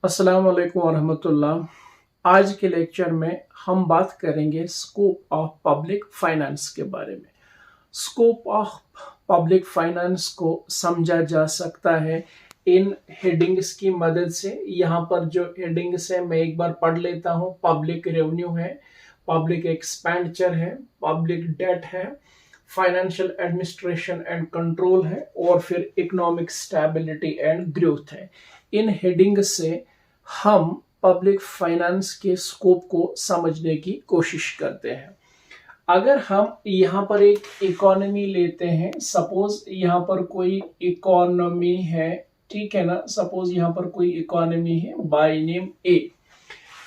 अस्सलाम वालेकुम वरहमतुल्लाह। आज के लेक्चर में हम बात करेंगे स्कोप ऑफ पब्लिक फाइनेंस के बारे में। स्कोप ऑफ पब्लिक फाइनेंस को समझा जा सकता है इन हेडिंग्स की मदद से। यहाँ पर जो हेडिंग्स है मैं एक बार पढ़ लेता हूँ। पब्लिक रेवेन्यू है, पब्लिक एक्सपेंडिचर है, पब्लिक डेट है, फाइनेंशियल एडमिनिस्ट्रेशन एंड कंट्रोल है और फिर इकोनॉमिक स्टेबिलिटी एंड ग्रोथ है। इन हेडिंग से हम पब्लिक फाइनेंस के स्कोप को समझने की कोशिश करते हैं। अगर हम यहाँ पर एक इकोनॉमी लेते हैं, सपोज यहाँ पर कोई इकोनॉमी है, ठीक है ना। सपोज यहाँ पर कोई इकोनॉमी है बाय नेम ए।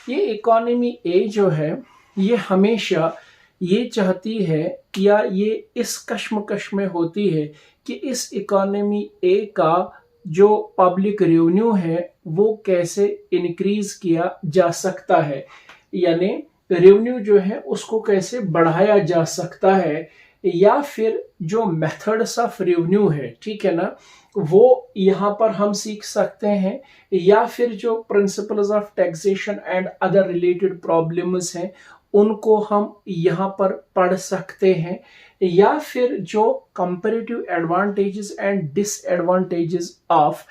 ये इकोनॉमी ए जो है ये हमेशा ये चाहती है या ये इस कश्मकश में होती है कि इस इकोनॉमी ए का जो पब्लिक रेवेन्यू है वो कैसे इंक्रीज किया जा सकता है, यानी रेवेन्यू जो है उसको कैसे बढ़ाया जा सकता है, या फिर जो मेथड्स ऑफ रेवेन्यू है, ठीक है ना, वो यहाँ पर हम सीख सकते हैं, या फिर जो principles of taxation and other related problems हैं उनको हम यहाँ पर पढ़ सकते हैं, या फिर जो comparative advantages and disadvantages of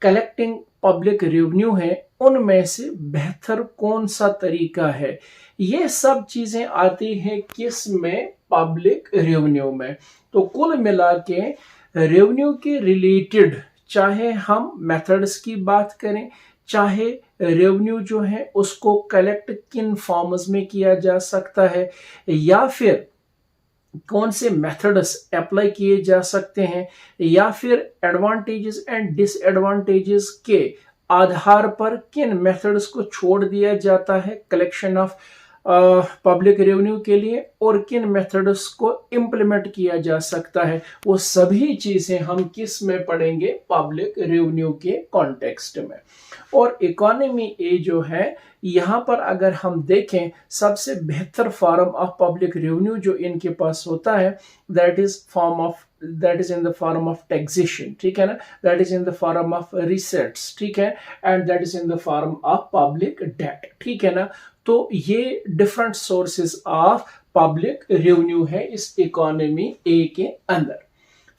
collecting public revenue है उनमें से बेहतर कौन सा तरीका है। ये सब चीजें आती हैं किस में, पब्लिक रेवेन्यू में। तो कुल मिला के रेवेन्यू के रिलेटेड चाहे हम मेथड्स की बात करें, चाहे रेवेन्यू जो है उसको कलेक्ट किन फॉर्म्स में किया जा सकता है, या फिर कौन से मेथड्स अप्लाई किए जा सकते हैं, या फिर एडवांटेजेस एंड डिसएडवांटेजेस के आधार पर किन मेथड्स को छोड़ दिया जाता है कलेक्शन ऑफ पब्लिक रेवेन्यू के लिए और किन मेथड्स को इम्प्लीमेंट किया जा सकता है, वो सभी चीजें हम किस में पढ़ेंगे, पब्लिक रेवेन्यू के कॉन्टेक्स्ट में। और इकोनॉमी ए जो है यहाँ पर अगर हम देखें सबसे बेहतर फॉर्म ऑफ पब्लिक रेवेन्यू जो इनके पास होता है that is in the form of taxation, ठीक है ना, that is in the form of receipts, ठीक है, and that is in the form of public debt, ठीक है ना। तो ये different sources of public revenue है इस इकोनॉमी ए के अंदर।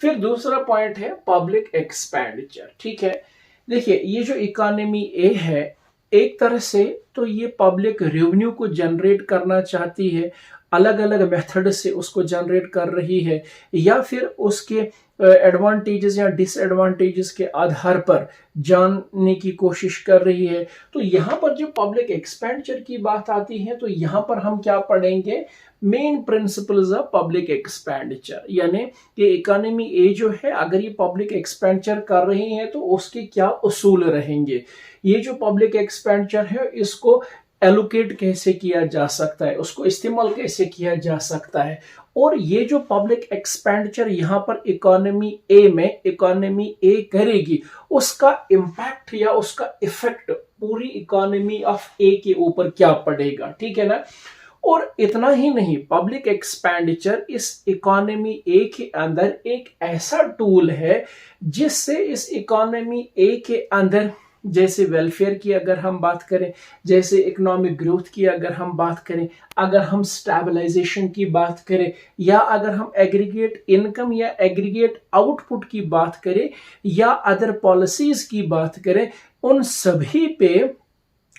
फिर दूसरा पॉइंट है पब्लिक एक्सपेंडिचर, ठीक है। देखिए ये जो इकोनॉमी ए है एक तरह से तो ये पब्लिक रेवेन्यू को जनरेट करना चाहती है, अलग अलग मेथड से उसको जनरेट कर रही है, या फिर उसके एडवांटेजेस या डिसएडवांटेजेस के आधार पर जानने की कोशिश कर रही है। तो यहाँ पर जो पब्लिक एक्सपेंडिचर की बात आती है तो यहाँ पर हम क्या पढ़ेंगे, main principles of public expenditure, यानी कि इकोनॉमी ए जो है अगर ये पब्लिक एक्सपेंडिचर कर रही है तो उसके क्या उसूल रहेंगे, ये जो पब्लिक एक्सपेंडिचर है इसको एलोकेट कैसे किया जा सकता है, उसको इस्तेमाल कैसे किया जा सकता है, और ये जो पब्लिक एक्सपेंडिचर यहाँ पर इकोनॉमी ए में इकोनॉमी ए करेगी उसका इम्पैक्ट या उसका इफेक्ट पूरी इकोनॉमी ऑफ ए के ऊपर क्या पड़ेगा, ठीक है ना। और इतना ही नहीं, पब्लिक एक्सपेंडिचर इस इकोनॉमी ए के अंदर एक ऐसा टूल है जिससे इस इकोनॉमी ए के अंदर जैसे वेलफेयर की अगर हम बात करें, जैसे इकोनॉमिक ग्रोथ की अगर हम बात करें, अगर हम स्टेबलाइजेशन की बात करें, या अगर हम एग्रीगेट इनकम या एग्रीगेट आउटपुट की बात करें, या अदर पॉलिसीज की बात करें, उन सभी पे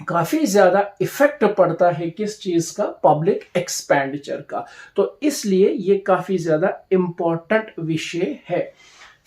काफी ज्यादा इफेक्ट पड़ता है किस चीज का, पब्लिक एक्सपेंडिचर का। तो इसलिए ये काफी ज्यादा इंपॉर्टेंट विषय है।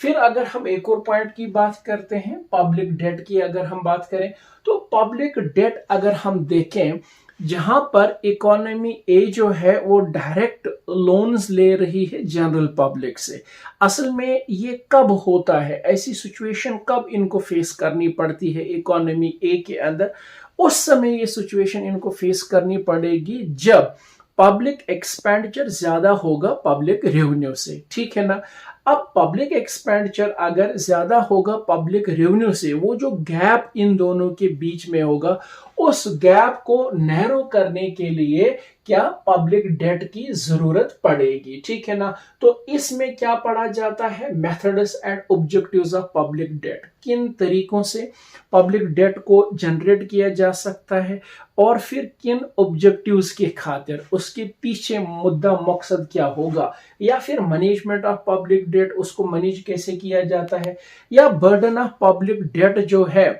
फिर अगर हम एक और पॉइंट की बात करते हैं, पब्लिक डेट की अगर हम बात करें तो पब्लिक डेट अगर हम देखें जहां पर इकोनॉमी ए जो है वो डायरेक्ट लोन्स ले रही है जनरल पब्लिक से। असल में ये कब होता है, ऐसी सिचुएशन कब इनको फेस करनी पड़ती है इकोनॉमी ए के अंदर, उस समय ये सिचुएशन इनको फेस करनी पड़ेगी जब पब्लिक एक्सपेंडिचर ज्यादा होगा पब्लिक रेवेन्यू से, ठीक है ना। अब पब्लिक एक्सपेंडिचर अगर ज्यादा होगा पब्लिक रेवेन्यू से, वो जो गैप इन दोनों के बीच में होगा उस गैप को नैरो करने के लिए क्या पब्लिक डेट की जरूरत पड़ेगी, ठीक है ना। तो इसमें क्या पढ़ा जाता है, methods and objectives of public debt, किन तरीकों से पब्लिक डेट को जनरेट किया जा सकता है और फिर किन ऑब्जेक्टिव्स के खातिर, उसके पीछे मुद्दा मकसद क्या होगा, या फिर मैनेजमेंट ऑफ पब्लिक डेट, उसको मैनेज कैसे किया जाता है, या बर्डन ऑफ पब्लिक डेट जो है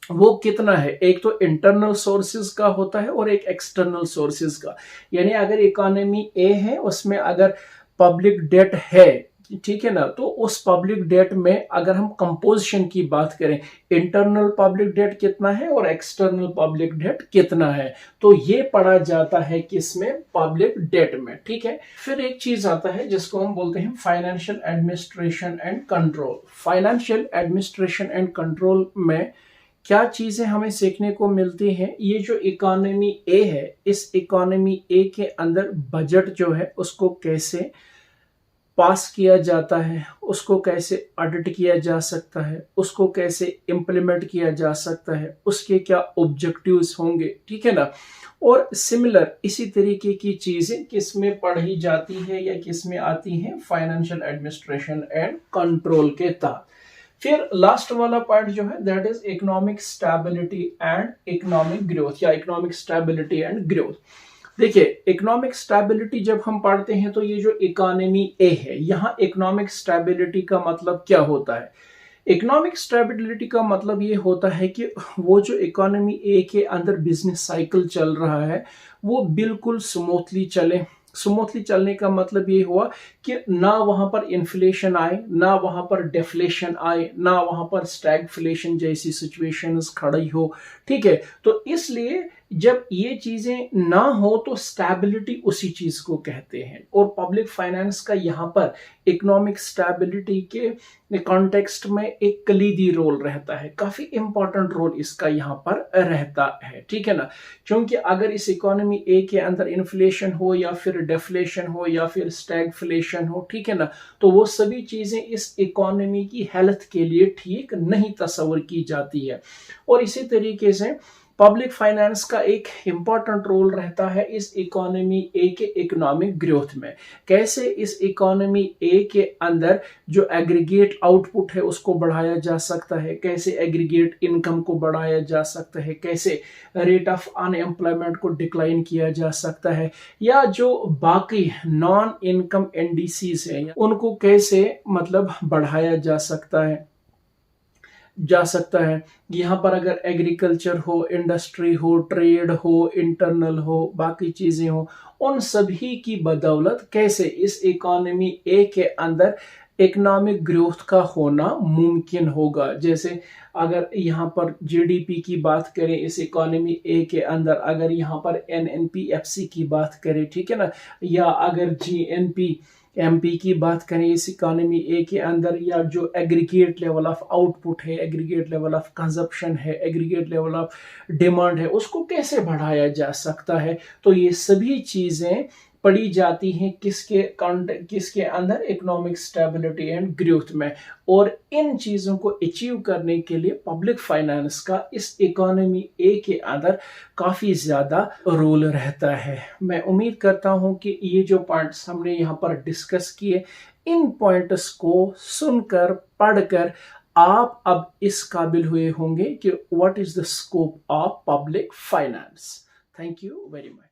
वो कितना है। एक तो इंटरनल सोर्सेज का होता है और एक एक्सटर्नल सोर्सेज का, यानी अगर इकोनॉमी ए है उसमें अगर पब्लिक डेट है, ठीक है ना, तो उस पब्लिक डेट में अगर हम कंपोजिशन की बात करें, इंटरनल पब्लिक डेट कितना है और एक्सटर्नल पब्लिक डेट कितना है, तो ये पढ़ा जाता है किसमें, पब्लिक डेट में, ठीक है। फिर एक चीज आता है जिसको हम बोलते हैं financial administration and control. Financial administration and control में क्या चीजें हमें सीखने को मिलती हैं, ये जो इकोनॉमी ए है, इस इकोनॉमी ए के अंदर बजट जो है उसको कैसे पास किया जाता है, उसको कैसे ऑडिट किया जा सकता है, उसको कैसे इंप्लीमेंट किया जा सकता है, उसके क्या ऑब्जेक्टिव्स होंगे, ठीक है ना। और सिमिलर इसी तरीके की चीजें किसमें पढ़ी जाती है या किसमें आती हैं, फाइनेंशियल एडमिनिस्ट्रेशन एंड कंट्रोल के तहत। फिर लास्ट वाला पॉइंट जो है that is economic stability and economic growth, या इकोनॉमिक स्टेबिलिटी एंड ग्रोथ। देखिए, इकोनॉमिक स्टेबिलिटी जब हम पढ़ते हैं तो ये जो इकोनॉमी ए है, यहाँ इकोनॉमिक स्टेबिलिटी का मतलब क्या होता है। इकोनॉमिक स्टेबिलिटी का मतलब ये होता है कि वो जो इकोनॉमी ए के अंदर बिजनेस साइकिल चल रहा है वो बिल्कुल स्मूथली चले। स्मूथली चलने का मतलब ये हुआ कि ना वहां पर इन्फ्लेशन आए, ना वहां पर डिफ्लेशन आए, ना वहां पर स्टैगफ्लेशन जैसी सिचुएशंस खड़ी हो, ठीक है। तो इसलिए जब ये चीजें ना हो तो स्टेबिलिटी उसी चीज को कहते हैं। और पब्लिक फाइनेंस का यहाँ पर इकोनॉमिक स्टेबिलिटी के कॉन्टेक्स्ट में एक कलीदी रोल रहता है, काफी इंपॉर्टेंट रोल इसका यहाँ पर रहता है, ठीक है ना। क्योंकि अगर इस इकोनॉमी ए के अंदर इन्फ्लेशन हो या फिर डिफ्लेशन हो या फिर स्टैगफ्लेशन हो, ठीक है ना, तो वो सभी चीजें इस इकोनॉमी की हेल्थ के लिए ठीक नहीं तस्वर की जाती है। और इसी तरीके से पब्लिक फाइनेंस का एक इंपॉर्टेंट रोल रहता है इस इकोनॉमी ए के इकोनॉमिक ग्रोथ में। कैसे इस इकोनॉमी ए के अंदर जो एग्रीगेट आउटपुट है उसको बढ़ाया जा सकता है, कैसे एग्रीगेट इनकम को बढ़ाया जा सकता है, कैसे रेट ऑफ अनएम्प्लॉयमेंट को डिक्लाइन किया जा सकता है, या जो बाकी नॉन इनकम इंडिसेस हैं उनको कैसे मतलब बढ़ाया जा सकता है। यहाँ पर अगर एग्रीकल्चर हो, इंडस्ट्री हो, ट्रेड हो, इंटरनल हो, बाकी चीजें हो, उन सभी की बदौलत कैसे इस इकोनॉमी ए के अंदर इकोनॉमिक ग्रोथ का होना मुमकिन होगा। जैसे अगर यहाँ पर जीडीपी की बात करें इस इकोनॉमी ए के अंदर, अगर यहाँ पर एनएनपीएफसी की बात करें, ठीक है ना, या अगर जीएनपी एमपी की बात करें इस इकोनॉमी ए के अंदर, या जो एग्रीगेट लेवल ऑफ आउटपुट है, एग्रीगेट लेवल ऑफ कंजप्शन है, एग्रीगेट लेवल ऑफ डिमांड है, उसको कैसे बढ़ाया जा सकता है। तो ये सभी चीजें पढ़ी जाती हैं किसके अंदर, इकोनॉमिक स्टेबिलिटी एंड ग्रोथ में। और इन चीजों को अचीव करने के लिए पब्लिक फाइनेंस का इस इकोनॉमी ए के अंदर काफी ज्यादा रोल रहता है। मैं उम्मीद करता हूं कि ये जो पॉइंट्स हमने यहाँ पर डिस्कस किए, इन पॉइंट्स को सुनकर पढ़कर आप अब इस काबिल हुए होंगे कि what is the scope of public finance. Thank you very much.